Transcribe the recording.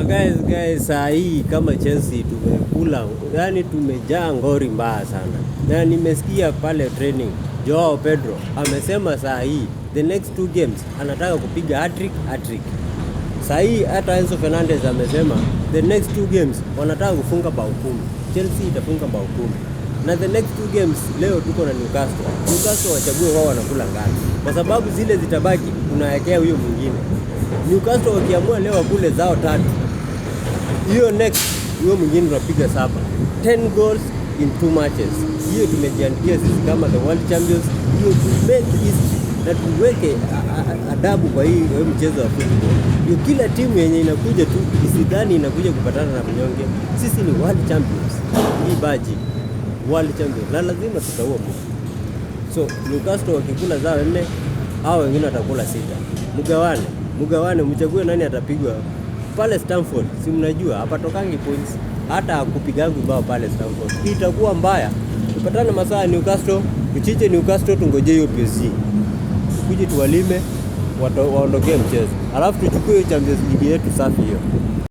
Guys, saa hii kama Chelsea tumekula, yani tumejaa ngori mbaya sana. Na nimesikia pale training Joao Pedro amesema saa hii the next 2 games anataka kupiga hat-trick. Saa hii hata Enzo Fernandez amesema the next 2 games wanataka kufunga bao 10. Chelsea itafunga bao 10. Na the next 2 games leo tuko na Newcastle wachague wao wanakula ngapi. Kwa sababu zile zitabaki unawekea huyo mwingine. Newcastle wakiamua leo kule zao 3. Hiyo next huyo mwingine tunapiga 7. 10 goals in 2 matches. Hiyo tumejiandikia sisi kama the world champions. Hiyo to make history na tuweke adabu kwa hii mchezo wa football. Hiyo kila timu yenye inakuja tu isidhani inakuja kupatana na mnyonge. Sisi ni world champions. Hii baji world champions. Na lazima tutaua Mungu. So Newcastle wakikula zao 4, hao wengine watakula 6. Mgawane mchague nani atapigwa pale Stamford. Si mnajua hapa tokangi points, hata akupigangu bao pale Stamford. Itakuwa mbaya. Tupatane masaa ya Newcastle, tuchiche Newcastle, tungoje hiyo PSG. Tukuje tuwalime waondokee mchezo. Alafu tuchukue Champions League yetu safi hiyo.